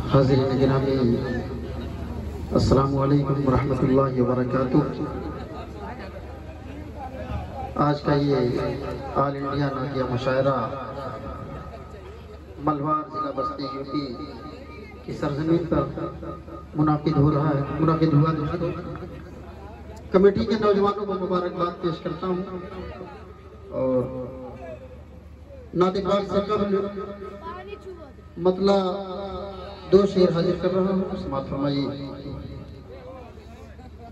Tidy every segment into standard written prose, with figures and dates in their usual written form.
हाज़िरीन गिरामी, अस्सलामु अलैकुम वरहमतुल्लाहि वबरकातुह। आज का ये ऑल इंडिया नातिया मुशायरा मलवार जिला बस्ती यूपी की सरजमीन पर मुनाकिद हो रहा है। मुनाकिद हुआ कमेटी के नौजवानों को मुबारकबाद पेश करता हूँ और नातिबार से कबल मतलब दो शेर हाजिर कर रहा हूँ। समाअत फरमाइए।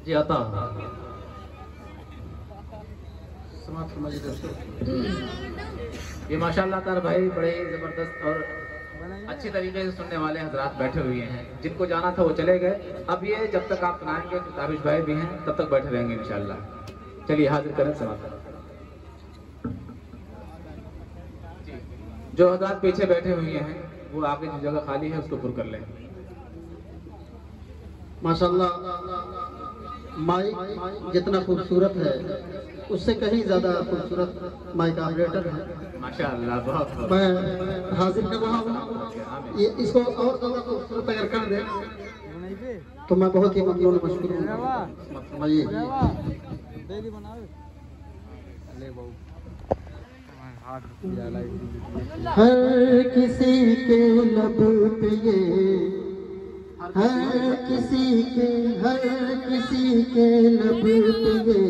जी आता समाअत फरमाइए दोस्तों। ये माशाल्लाह तार भाई बड़े जबरदस्त और अच्छी तरीके से सुनने वाले हजरात बैठे हुए हैं। जिनको जाना था वो चले गए। अब ये जब तक आप सुनाएंगे तो ताबिश भाई भी हैं तब तक बैठे रहेंगे इंशाल्लाह। चलिए हाजिर करें समाअत। जो हजरात पीछे बैठे हुए हैं वो आगे जो जगह खाली है उसको पुर कर लें। माशाल्लाह माइक जितना खूबसूरत है उससे कहीं ज्यादा खूबसूरत माइक ऑपरेटर है माशाल्लाह। बहुत मैं हाजिर कर रहा हूँ। ये इसको और ज्यादा खूबसूरत अगर कर दे तो मैं बहुत ही ममनून मशकूर हूँ। हर किसी के लब पे ये हर किसी के लब पे ये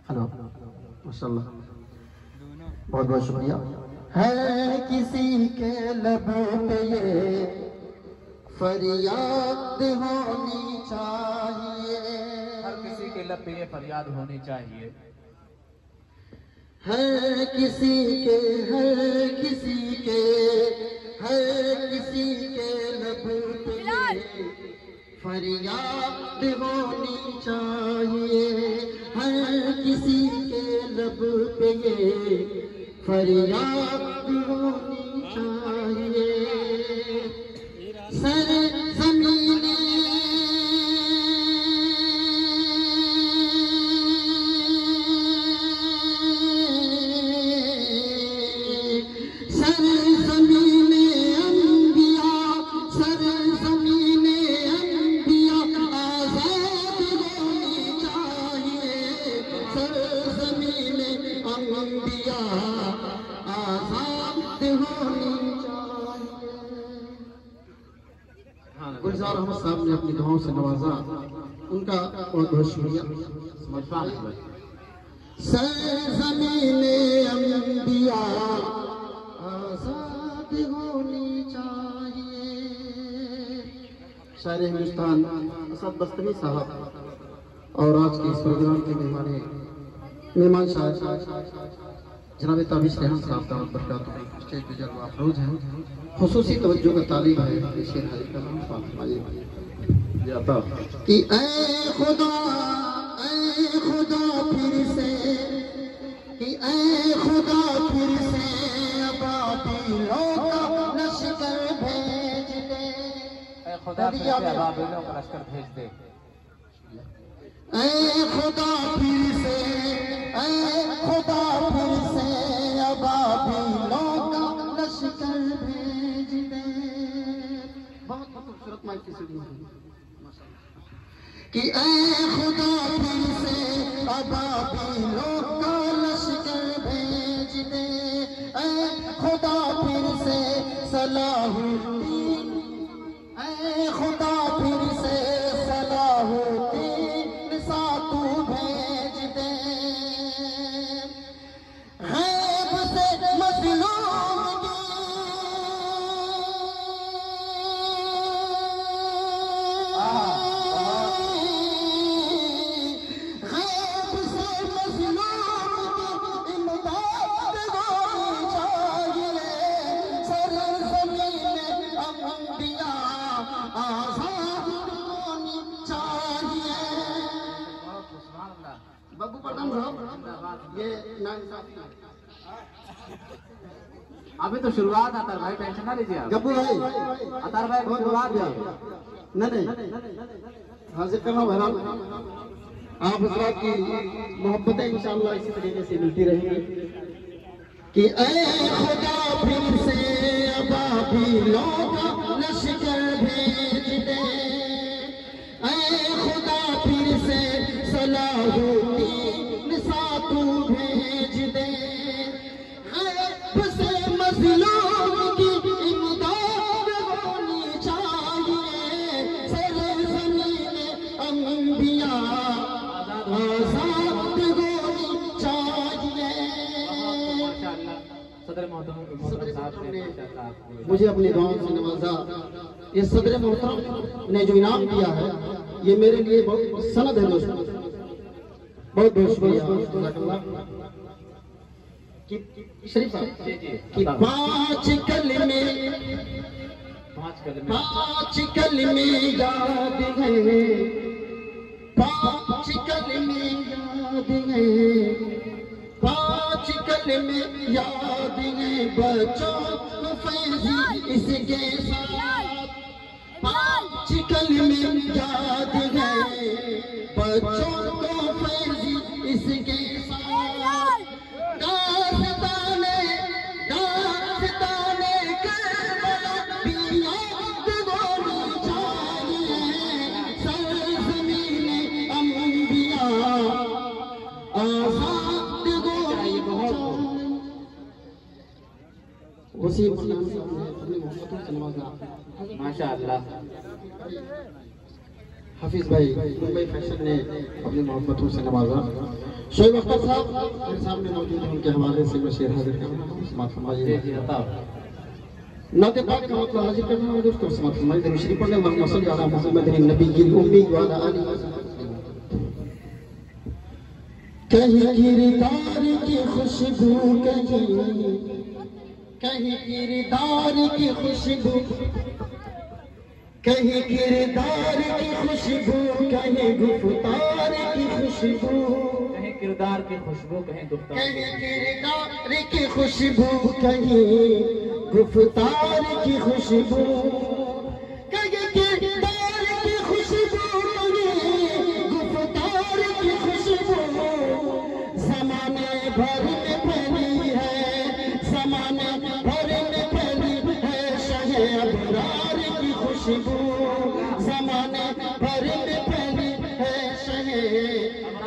हेलो माशाल्लाह बहुत बहुत शुक्रिया। हर किसी के लब पे ये फरियाद होनी चाहिए। हर किसी के लब पे ये फरियाद होनी चाहिए। हर किसी के लब पे फरियाद होनी चाहिए। हर किसी के लब पे ये फरियाद होनी चाहिए। सर ज़मीने गुलजार अहमद साहब ने अपनी दुआओं से नवाजा, उनका बहुत बहुत शुक्रिया। सरज़मीने अंबिया आज़ाद होनी चाहिए। शायर हिंदुस्तान असद बस्तमी साहब और आज के इस प्रोग्राम के मेहमान शायर जनाब ताबिश रेहान साहब दावत बरकातुहू स्टेज पे जलवा अफरोज हैं। खुसूसी तवज्जो का तालीब है। शेर हाजिर कर रहा हूँ जाता कि ऐ खुदा फिर से कि ऐ खुदा फिर से अबाबिलों का लश्कर भेज दे। ऐ खुदा फिर से अबाबिलों का लश्कर भेज दे। ऐ खुदा फिर से अबाबिलों का लश्कर भेज दे। बहुत खूबसूरत माइक की सीढ़ी है कि ऐ खुदा फिर से अबाबिलों का लश्कर भेज दे। ऐ खुदा फिर से सलाहुद्दीन ऐ खुदा फिर से सलाहुद्दीन सातू भेज दे। गैब से मज़लूम बब्बू पठान साहब ये अभी तो शुरुआत अतार भाई, टेंशन ना लीजिए आप। गब्बू भाई अतार भाई शुरुआत है। नहीं हाजिर करना बहरहाल आप हजरात की मोहब्बतें इंशाअल्लाह इसी तरीके से मिलती रहेंगी कि ऐ खुदा फिर से अब काफिलों का लश्कर भेज दे, ऐ खुदा फिर से सलाहुद्दीन सा तू भेज दे, खैफ से मज़लूम की इमदाद होनी चाहिए, सरे ज़मीन अंबिया आज़ाद होनी चाहिए। सदर मोहतरम साहब ने मुझे अपनी दुआओं से नवाजा। ये सदर मोहतरम ने जो इनाम दिया है ये मेरे लिए बहुत सनद है दोस्तों, बहुत बहुत शुक्रिया। शरीफ साहब कि पांच कलमे याद है, पांच कलमे याद है, पांच कलमे याद है बच्चों को फैज़ी इसके साथ, पांच कलमे याद है बच्चों को फैज़ी इसके साथ, दास्ताने करबला भी याद होनी चाहिए, सरज़मीन अंबिया आज़ाद होनी चाहिए। उसी अपनी मोहब्बतों से नवाजा। माशाअल्लाह। हाफिज भाई मुंबई फैशन ने अपनी मोहब्बतों से नवाजा। शोएब अख्तर साहब मेरे सामने मौजूद हैं, उनके हवाले से मैं शेर हाजिर कर रहा हूँ। समात फरमाइए। नाते पाक का मतलब हाजिर कर रहा हूँ दोस्तों। समात फरमाइए। दरूद शरीफ पढ़ने अल्लाहुम्मा सल्ली अला मुहम्मद नबी उम्मी व अला आलिहि वसल्लम। कहीं किरदार की खुशबू, कहीं किरदार की खुशबू, कहीं किरदार की खुशबू, कहीं गुफ्तार की खुशबू, कहीं किरदार की खुशबू, कहीं गुफ्तार, कहीं किरदार की खुशबू, कहीं गुफ्तार की खुशबू, कहीं किरदार की खुशबू, कहीं गुफ्तार की खुशबू, ज़माने भर में फैली है, ज़माने भर में फैली है शहे अबरार की खुशबू, ज़माने भर में फैली है शहे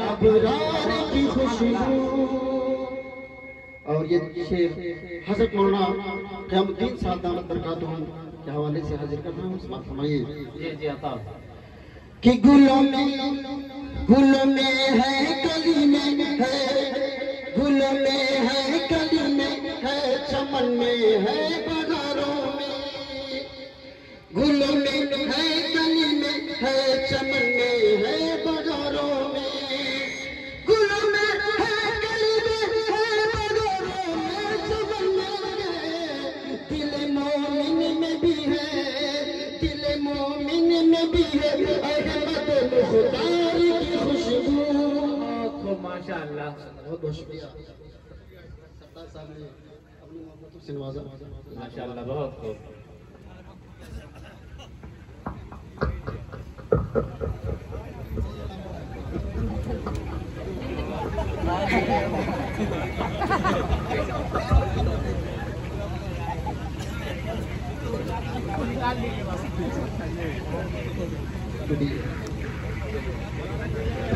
अबरार की खुशबू। और ये शेर हज़रत मौलाना क़यामुद्दीन साहब दामत बरकातुहू के हवाले से हाजिर कर रहा हूँ। समात फरमाइए। जी अता कि गुलों में है, कली में है, गुलों में है, कली में है, चमन में है, बहारों में, गुलों में है, कली में है, चमन में है, बहारों में, गुलों में है, कली में है, बहारों में, चमन में है, दिल मोमिन में भी है, दिल मोमिन में भी है अहमद मुख्तार की खुशबू। माशाअल्लाह, बहुत बहुत शुक्रिया। सरदार साहब ने अपनी मोहब्बतों से नवाजा। माशाअल्लाह, बहुत खूब।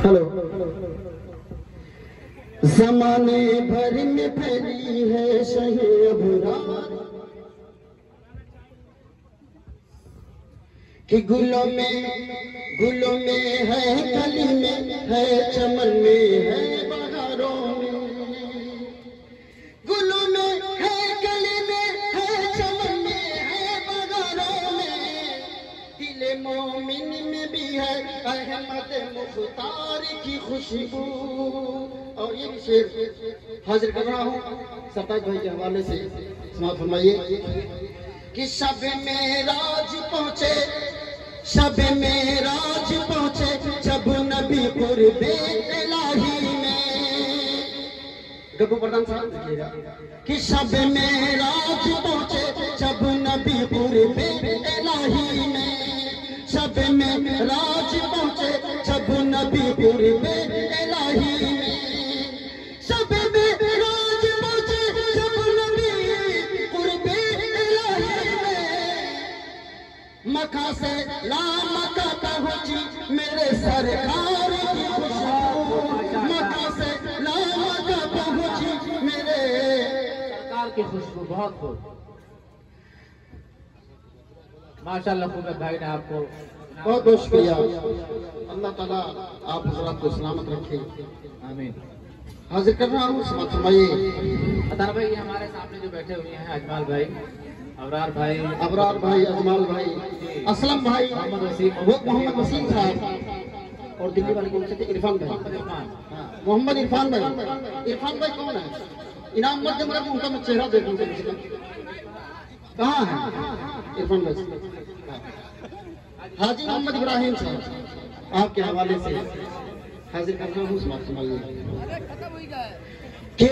हेलो। ज़माने भर में फैली है शहे अबरार कि गुलों में है, कली में है, चमन में है, बहारों में, गुलों में है, कली में है, चमन में है, बहारों में, दिल मोमिन में भी है अहमद मुख्तार की खुशबू। और ये भी शेर हाजिर कर रहा हूँ सरताज भाई के हवाले से। समात फरमाइए। कि शब मेराज पहुँचे, शब मेराज पहुँचे, जब नबी कुर्बे इलाही में, गब्बू प्रधान साहब देखिएगा। कि शब मेराज पहुँचे, जब नबी कुर्बे इलाही में, शब मेराज पहुँचे, जब नबी कुर्बे इलाही में, शब मेराज पहुँचे, जब नबी कुर्बे इलाही में, मक्का से लामका पहुंची मेरे सरकार की खुशबू, मक्का से लामका पहुंची मेरे सरकार की खुशबू। बहुत खूब, माशाल्लाह खूब भाई ने आपको बहुत बहुत शुक्रिया। अल्लाह ताला आप हजरात को सलामत रखे, आमीन। हाजिर कर रहा हूँ समाप्त फरमाइए। अतार भाई, ये हमारे सामने जो बैठे हुए हैं अजमाल भाई, अबरार भाई, अजमाल भाई, असलम भाई, मोहम्मद वसीम, मोहम्मद वसीम साहब, और दिल्ली वाले कौन से थे? इरफान भाई, मोहम्मद इरफान भाई। इरफान भाई कौन है? इनाम मत जमा रखो, उनका मैं चेहरा देखूं कहाँ है इरफान भाई? हाजी मोहम्मद इब्राहिम साहब, आपके हवाले से हाजिर करना हूँ समाप्त फरमाइए। कि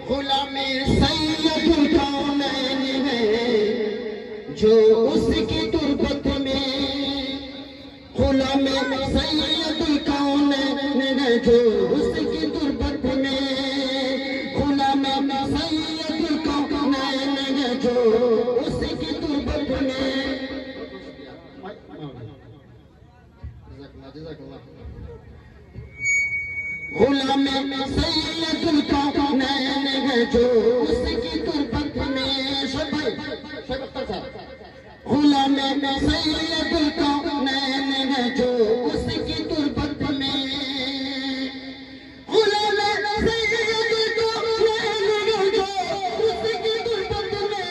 गुलामी सैयदुल कौनैन है जो उसकी तुरबत में, गुलामी सैयदुल कौनैन है जो उसकी तुरबत में, गुलामी सैयदुल कौनैन है जो उसकी तुरबत में। गुलाम सैयदुल कौनैन है जो उसकी तुरबत में, गुलाम सैयदुल कौनैन है जो उसकी तुरबत में, गुलाम सैयदुल कौनैन है जो उसकी तुरबत में,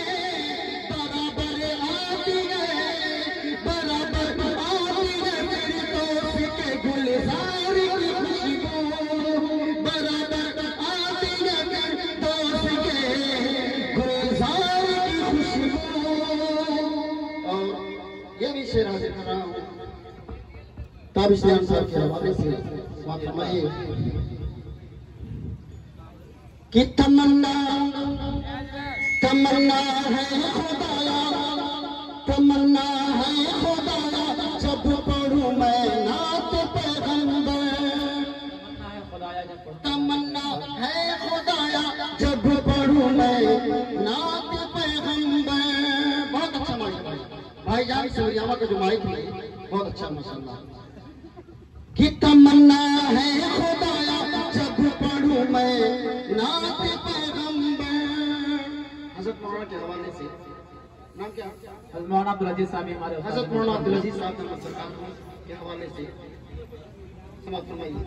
बराबर आती है मेरे दोस्त के गुलजार की खुशबू, बराबर आती है मेरे दोस्त के गुलजार की खुशबू। और ये भी शेर हाजिर कर रहा हूँ ताबिश नियाज़ साहब के हवाले से, समाप्त फरमाइए। कि तमन्ना है खुदाया, तमन्ना है खुदाया जब पढ़ूं मैं नात पैगंबर, तमन्ना है खुदाया जब पढ़ूं मैं नात पैगंबर। बहुत अच्छा माइक भाई जान सरियामा का जो माइक है बहुत अच्छा माशाल्लाह। कि तमन्ना है खुदाया जब पढ़ूं मैं नात पैगंबर। हज़रत मौलाना के हवाले से, नाम क्या? मौलाना अब्दुल अजीज साहब हमारे, हज़रत मौलाना अब्दुल अजीज साहब सरकार के हवाले से समाप्त फरमाइए।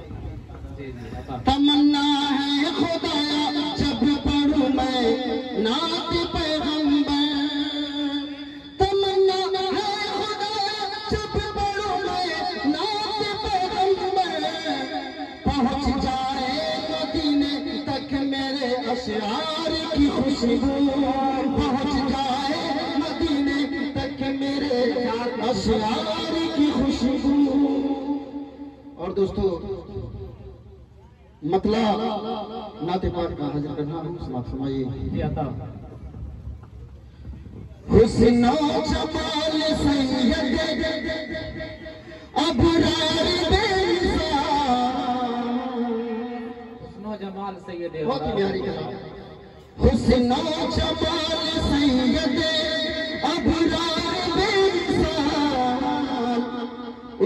तमन्ना है खुदाया जब पढ़ूं मैं नात पैगंबर, तमन्ना है खुदाया जब पढ़ूं मैं नात पैगंबर, पहुंच जाए मदीने तक मेरे अशआर की खुशबू, पहुंच जाए मदीने तक मेरे अशआर की खुशबू। और दोस्तों मतला नाते पाक का हाजिर करना हूँ समाप्त फरमाइए। हुस्न जमाल सैयद अबरार बेनिसार, हुस्न जमाल सैयद, बहुत ही प्यारी कलाम। हुस्न जमाल सैयद अबरार बेनिसार,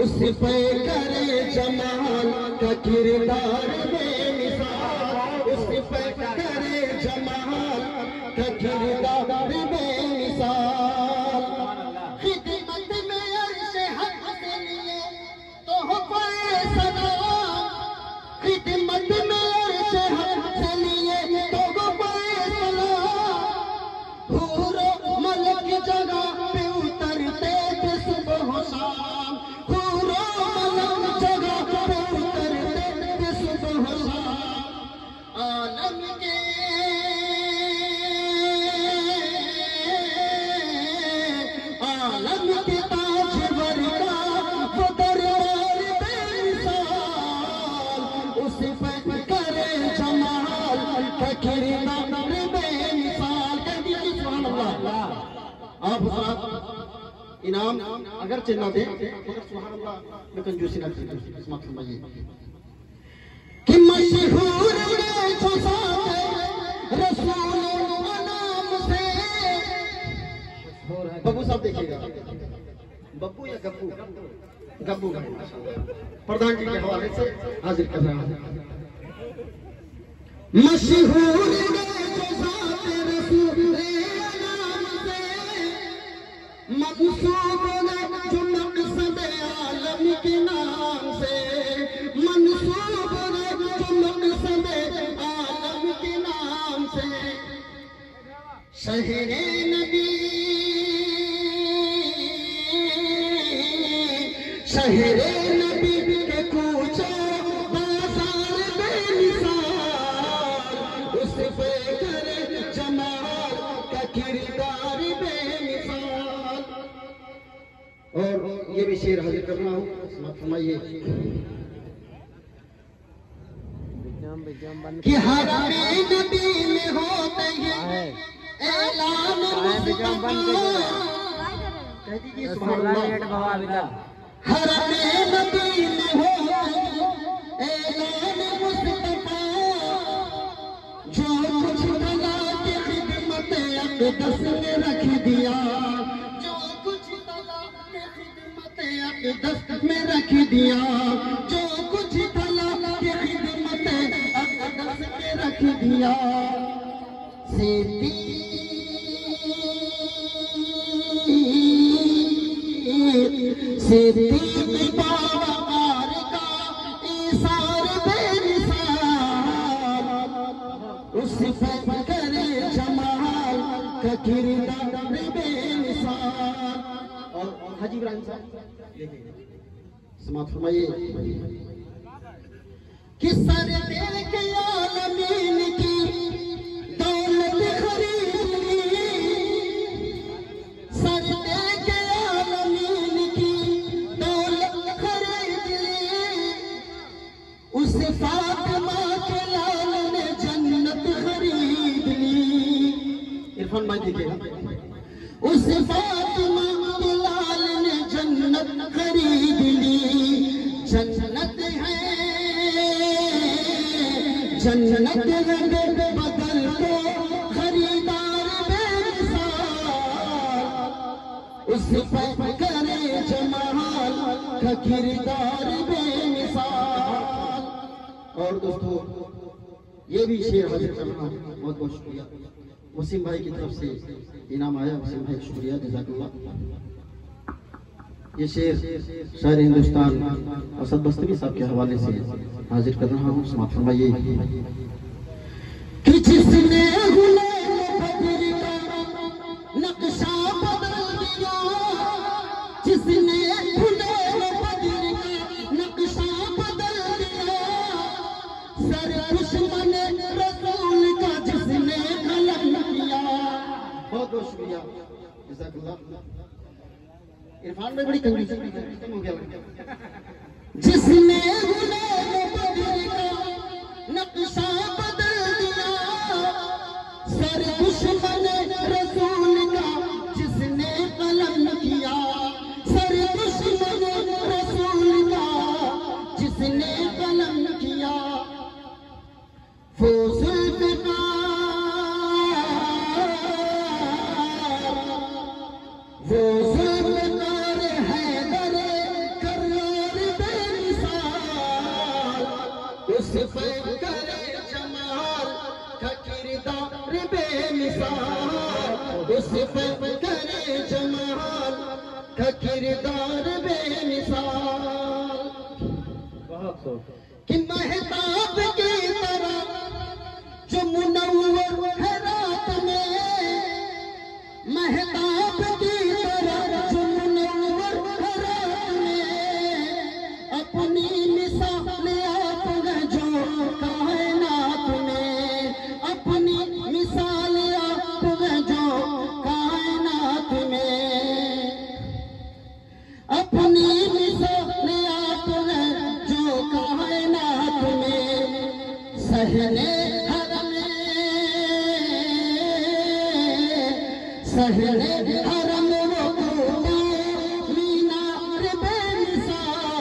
उस पे करे जमाल का किरदार बेमिसाल, उस पे करे जमाल का किरदार बेमिसाल। खिदमत में अर्श हक के लिए तो हो फैसला, खिदमत में अर्श हक के लिए तो हो फैसला, हूरो मलक जगह पे उतरते थे सुबह शाम, हूरो मलक जगह पे उतरते थे सुबह शाम। आलम के ताजवर का वो दरबार बेमिसाल, उस पे करे जमाल का किरदार बेमिसाल। कह दीजिए सुभान अल्लाह। आप हज़रात इनाम अगर चिन्ह दे मगर सुभान अल्लाह में कंजूसी ना कीजिए। समाप्त फरमाइए। कि मशहूर रसूल नाम से, मशहूर है बब्बू साहब देखिएगा, बब्बू या गब्बू, गब्बू भाई प्रधान जी के हवाले से हाजिर कर रहा हूं। मशहूर मंसूब जो मकसद आलम के नाम से, मंसूब जो मकसद आलम के नाम से, शहरे नबी शहरे नबी के कूचो बाजार बेमिसाल, उस पे करे जमाल का किरदार बेमिसाल। और ये भी शेर हाजिर करना हूँ, फरमाइए कि हर नबी में होते हैं ऐलान मुस्तफा, कह दीजिए सुभान अल्लाह। हर नबी में होते हैं ऐलान मुस्तफा, जो कुछ तला के खिदमत अक़दस में रख दिया, जो कुछ तला के खिदमत अक़दस में रख दिया, जो कुछ तला के खिदमत अक़दस में रख दिया। सिद्दीक़ बावकार का इसार बेमिसाल, उस पे करे जमाल का किरदार बेमिसाल। और हाजी इब्राहिम साहब समाप्त फरमाइए कि सर के आलमीन की दौलत खरीद ली, सर के आलमीन की दौलत खरीद ली, उस फातिमा के लाल ने जन्नत खरीद ली। इरफान भाई देखिएगा, उस फातिमा के लाल ने जन्नत खरीद ली। जन्नत है जन्नत रंग बदल को खरीदार बेमिसाल, उस पे करे जमाल का किरदार बेमिसाल। और दोस्तों ये भी शेर हाजिर करना बहुत बहुत शुक्रिया। वसीम भाई की तरफ से इनाम आया, वसीम भाई शुक्रिया, जज़ाकल्लाह। ये शेर शायर हिंदुस्तान असद बस्तवी साहब के हवाले से हाजिर कर रहा हूँ, समाप्त फरमाइए कि जिसने गुलाम बदर का नक्शा बदल दिया, जिसने गुलाम बदर का नक्शा बदल दिया, सर दुश्मन रसूल का जिसने कलम किया। बहुत बहुत शुक्रिया, जज़ाकल्लाह। इरफान में बड़ी कंजूसी खत्म हो गया। जिसने गुलाम बदर का नक्शा बदल दिया, सर दुश्मन रसूल का जिसने कलम किया, सर दुश्मन रसूल का जिसने कलम किया। वो जुल्फ़िकार हैदर करार बेमिसाल, उस पे करे जमाल का किरदार बेमिसाल, उस पे करे जमाल का किरदार बेमिसाल। कि महताब की तरह जो मुनव्वर है रात में, महताब की तरह जो मुनव्वर है रात में, अपनी मिसाल आप है जो कायनात में, अपनी मिसाल आप है जो कायनात में, अपनी मिसाल आप है जो कायनात में। सहने सहरे हरम वो मीनार बेमिसाल,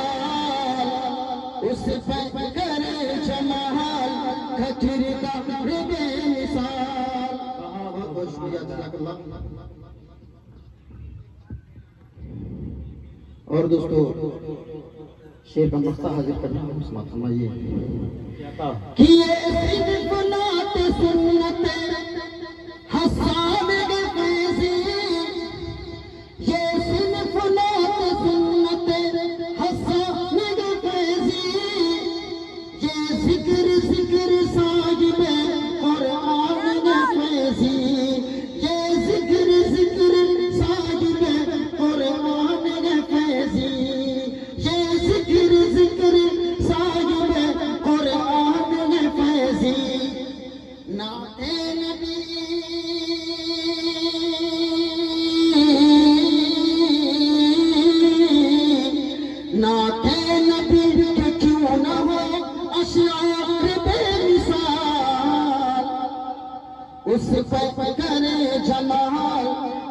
उस पे करे जमाल का किरदार बेमिसाल। बहुत बहुत शुक्रिया, जज़ाकल्लाह। और दोस्तों शेर का मक्ता हाजिर करना है, समाप्त फरमाइए कि ये सिर्फ नात सुन्नत हसन गफैज़ी, ये सिर्फ नात सुन्नत हसन गफैज़ी, ये जिक्र जिक्र साहिब कुरान गफैज़ी, ये जिक्र जिक्र साहिब कुरान गफैज़ी, ये जिक्र जिक्र साहिब कुरान गफैज़ी, नाते नबी नाते नबी के क्यों न हो अशआर बेमिसाल, उस पे करे जमाल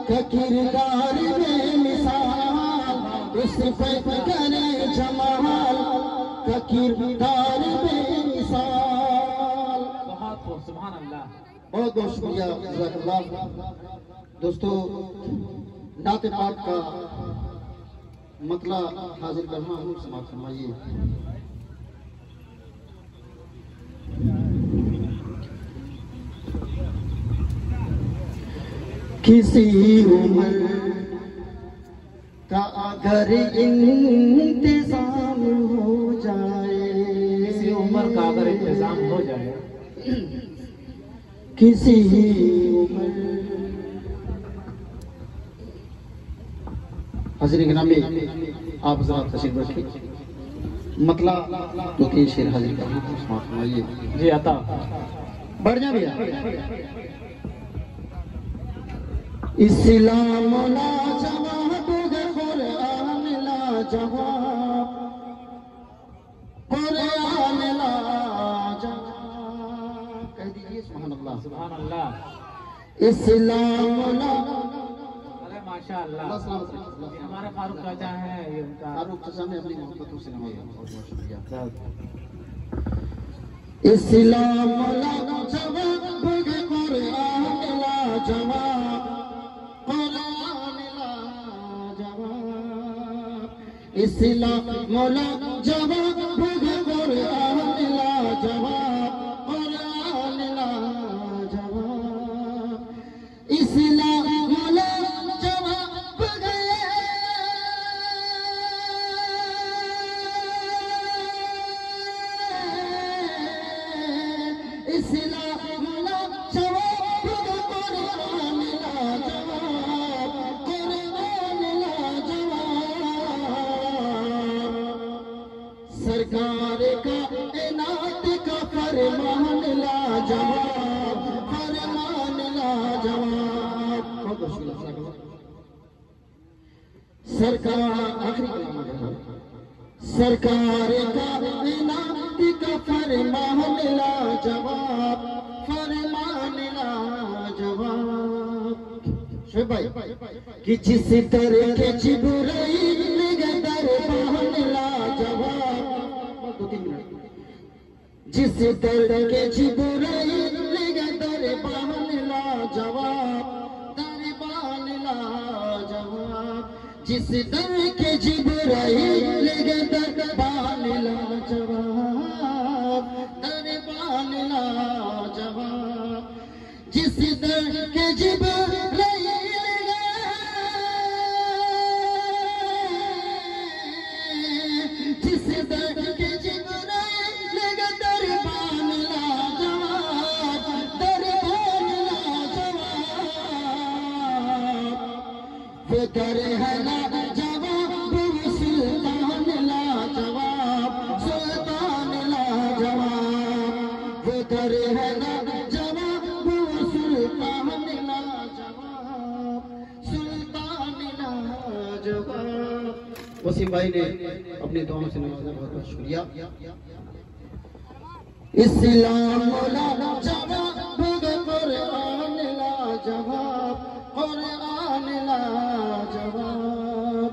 का किरदार बेमिसाल, उस पे करे जमाल का किरदार बेमिसाल। बहुत खूब, सुभान अल्लाह। बहुत बहुत शुक्रिया जज़ाकल्लाह। दोस्तों नाते पाक का मतला हाजिर करना हूँ, समाप्त फरमाइए। किसी उम्र का अगर इंतजाम हो जाए, किसी उम्र का अगर इंतजाम हो जाए, किसी उम्र हाजिर गिरामी आप जरा तशरीफ रखिए, मतला तो तीन शेर हाजिर करना है, समाप्त फरमाइए। जी अता बढ़ जा भैया। इस्लाम लाजवाब कुरान लाजवाब, कुरान लाजवाब, कह दीजिए सुभान अल्लाह। सुभान अल्लाह। इस्लाम अरे माशाअल्लाह। ये हमारे फारूक चाचा हैं, ये उनका फारूक चाचा ने अपनी मोहब्बतों से नवाजा, बहुत बहुत शुक्रिया। बहुत इस्लाम लाजवाब कुरान लाजवाब, कुरान लाजवाब, इस्लाम लाजवाब कुरान लाजवाब, कुरान लाजवाब, इस्लाम लाजवाब इस्लाम लाजवाब कुरान लाजवाब, कुरान लाजवाब, सरकार का इनात का फरमान लाजवाब, फरमान लाजवाब। बहुत बहुत शुक्रिया। सरकार आखिरी कलाम है, सरकार का इनात का फरमान लाजवाब, फरमान लाजवाब। शुभ भाई कि जिस तरह के जिब्राइल दरबान लाजवाब, दो तीन मिनट, जिस तरह के जिब्राइल दरबान लाजवाब, दरबान लाजवाब, जिस दर के जिब्राइल दरबान लाजवाब, दरबान लाजवाब, जिस दर के जिब्राइल जिस दर के जिब्राइल दरबान लाजवाब, दरबान लाजवाब, वो दर है लाजवाब, वो सुल्तान लाजवाब, सुल्तान लाजवाब, वो दर है लाजवाब, वो सुल्तान लाजवाब, सुल्तान लाजवाब। वसीम भाई ने अपनी दुआओं से नवाजा, बहुत बहुत शुक्रिया। इस्लाम लाजवाब कुरान लाजवाब, कुरान लाजवाब,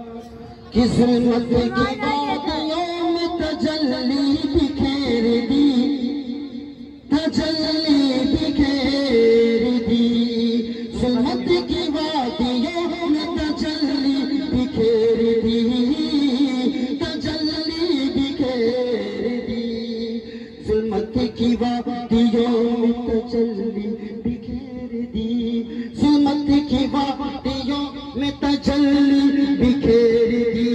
कि जुल्मत की वादियों में तजल्ली बिखेर दी, तजल्ली बिखेर दी, जुल्मत की वादियों में तजल्ली बिखेर दी, की वादियों में तजल्ली बिखेर दी, जुल्मत की वादियों में तजल्ली बिखेर दी,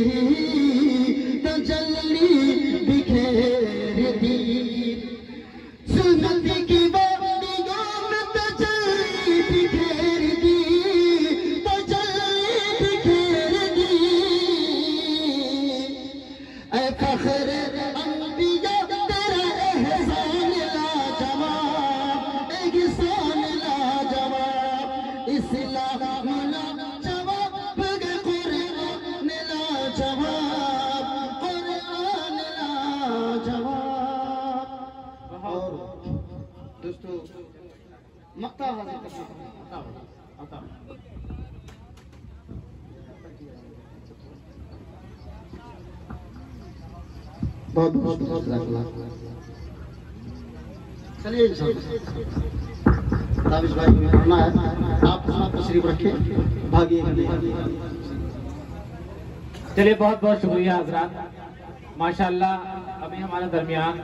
तजल्ली बिखेर दी, जुल्मत की वादियों में तजल्ली बिखेर दी, तजल्ली बिखेर दी। ऐ फख्र अंबिया तेरा एहसान लाजवाब, एहसान लाजवाब, इस्लाम लाजवाब, कुरान लाजवाब, कुरान लाजवाब। और दोस्तों मक्ता हाजिर करना बहुत बहुत चलिए ताबिश भाई में करना है, आप अपना तशरीफ रखें, भागिए। चलिए बहुत बहुत शुक्रिया हजरात। माशाल्लाह अभी हमारे दरमियान